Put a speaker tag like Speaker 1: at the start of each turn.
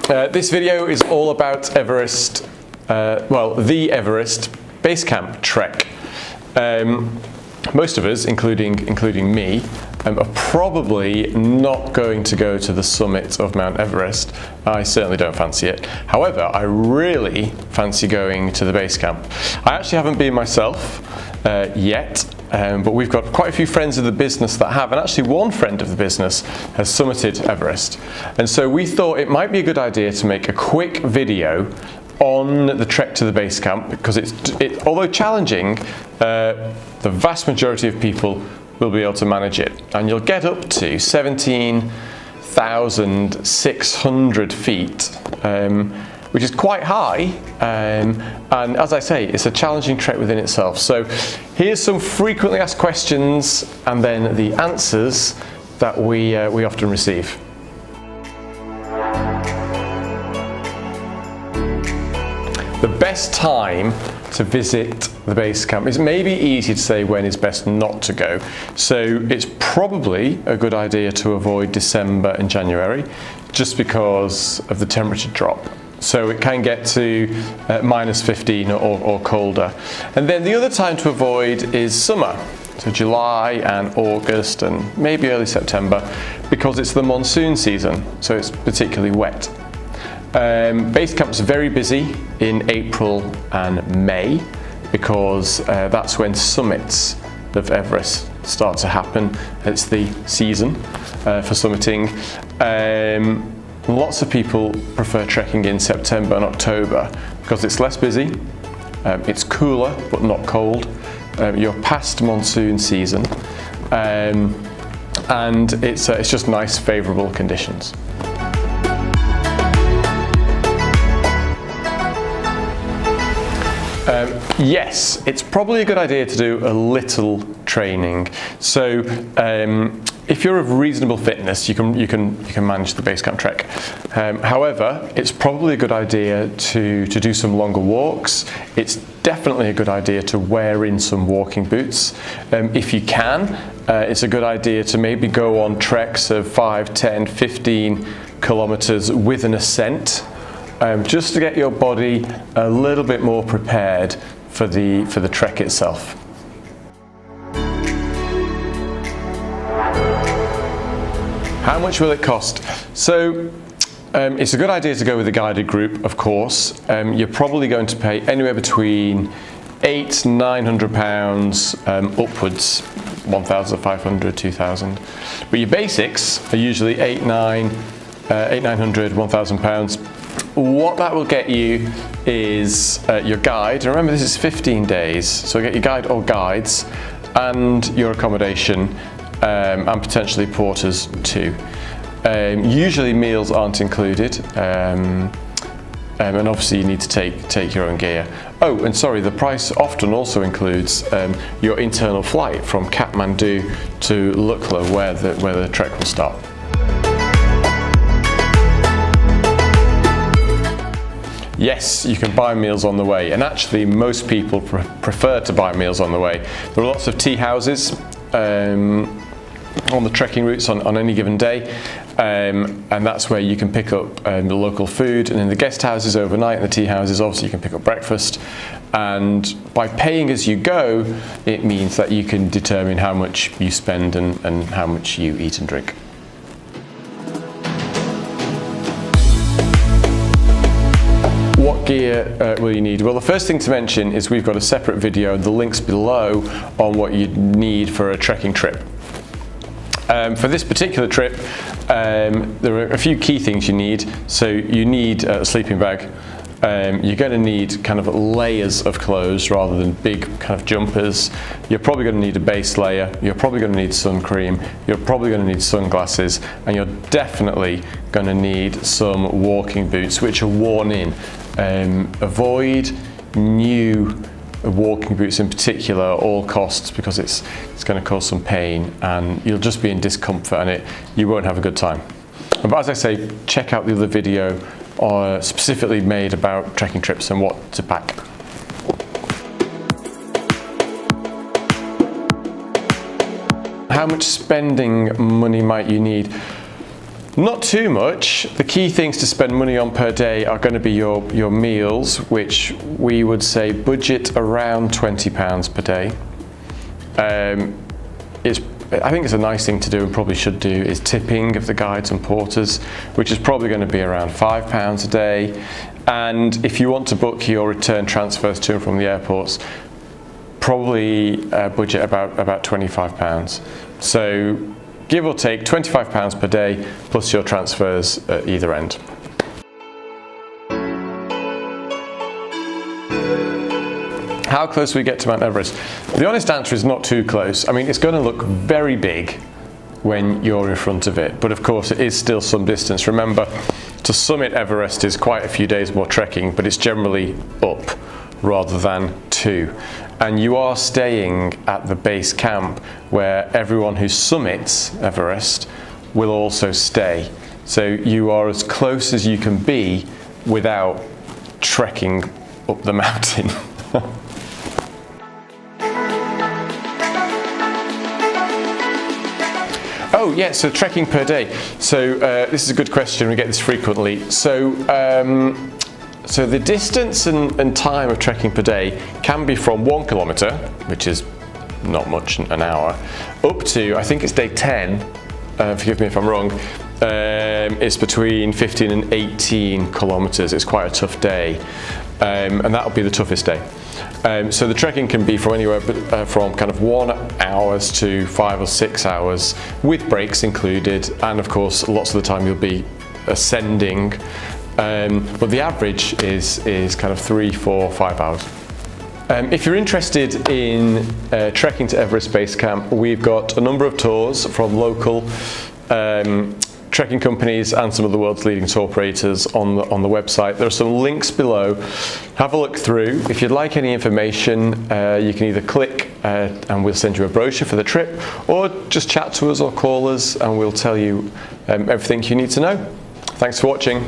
Speaker 1: This video is all about Everest, the Everest Base Camp trek. Most of us, including me, are probably not going to go to the summit of Mount Everest. I certainly don't fancy it. However, I really fancy going to the base camp. I actually haven't been myself yet, but we've got quite a few friends of the business that have, and actually one friend of the business has summited Everest. And so we thought it might be a good idea to make a quick video on the trek to the base camp, because although challenging, the vast majority of people will be able to manage it, and you'll get up to 17,600 feet, which is quite high, and as I say, it's a challenging trek within itself. So here's some frequently asked questions and then the answers that we often receive. The best time to visit the base camp is maybe easy to say when is best not to go. So it's probably a good idea to avoid December and January, just because of the temperature drop. So it can get to -15 or colder. And then the other time to avoid is summer. So July and August and maybe early September, because it's the monsoon season, so it's particularly wet. Base camp's very busy in April and May, because that's when summits of Everest start to happen. It's the season for summiting. Lots of people prefer trekking in September and October because it's less busy, it's cooler but not cold, you're past monsoon season, and it's just nice, favourable conditions. Yes, it's probably a good idea to do a little training. So if you're of reasonable fitness, you can manage the base camp trek. However, it's probably a good idea to do some longer walks. It's definitely a good idea to wear in some walking boots. If you can, it's a good idea to maybe go on treks of 5, 10, 15 kilometers with an ascent, just to get your body a little bit more prepared for the trek itself. How much will it cost? So it's a good idea to go with a guided group, of course. You're probably going to pay anywhere between £800–900 upwards, 1,500, 2,000. But your basics are usually £800, £1,000. What that will get you is your guide. Remember, this is 15 days, so get your guide or guides and your accommodation, and potentially porters too. Usually meals aren't included, and obviously you need to take your own gear. Oh, and sorry, the price often also includes your internal flight from Kathmandu to Lukla, where the trek will start. Yes, you can buy meals on the way, and actually most people prefer to buy meals on the way. There are lots of tea houses on the trekking routes on any given day, and that's where you can pick up the local food. And in the guest houses overnight and the tea houses, obviously you can pick up breakfast. And by paying as you go, it means that you can determine how much you spend and how much you eat and drink. What gear will you need? Well, the first thing to mention is we've got a separate video, the link's below, on what you'd need for a trekking trip. For this particular trip, there are a few key things you need. So you need a sleeping bag. You're going to need kind of layers of clothes rather than big kind of jumpers. You're probably going to need a base layer. You're probably going to need sun cream. You're probably going to need sunglasses, and you're definitely going to need some walking boots which are worn in. Avoid new walking boots in particular at all costs, because it's going to cause some pain and you'll just be in discomfort, and you won't have a good time. But as I say, check out the other video specifically made about trekking trips and what to pack. How much spending money might you need? Not too much. The key things to spend money on per day are going to be your meals, which we would say budget around £20 per day. I think it's a nice thing to do and probably should do is tipping of the guides and porters, which is probably going to be around £5 a day. And if you want to book your return transfers to and from the airports, probably budget about £25. So give or take £25 per day plus your transfers at either end. How close do we get to Mount Everest? The honest answer is not too close. I mean, it's going to look very big when you're in front of it, but of course it is still some distance. Remember, to summit Everest is quite a few days more trekking, but it's generally up rather than to. And you are staying at the base camp where everyone who summits Everest will also stay. So you are as close as you can be without trekking up the mountain. Oh yeah, so trekking per day. So this is a good question, we get this frequently. So the distance and time of trekking per day can be from 1 kilometre, which is not much, an hour, up to, I think it's day 10, forgive me if I'm wrong, it's between 15 and 18 kilometres. It's quite a tough day, and that'll be the toughest day. So the trekking can be from anywhere from kind of 1 hour to 5 or 6 hours, with breaks included, and of course lots of the time you'll be ascending, but the average is kind of 3, 4, 5 hours. If you're interested in trekking to Everest Base Camp, we've got a number of tours from local trekking companies and some of the world's leading tour operators on the website. There are some links below. Have a look through. If you'd like any information, you can either click and we'll send you a brochure for the trip, or just chat to us or call us and we'll tell you everything you need to know. Thanks for watching.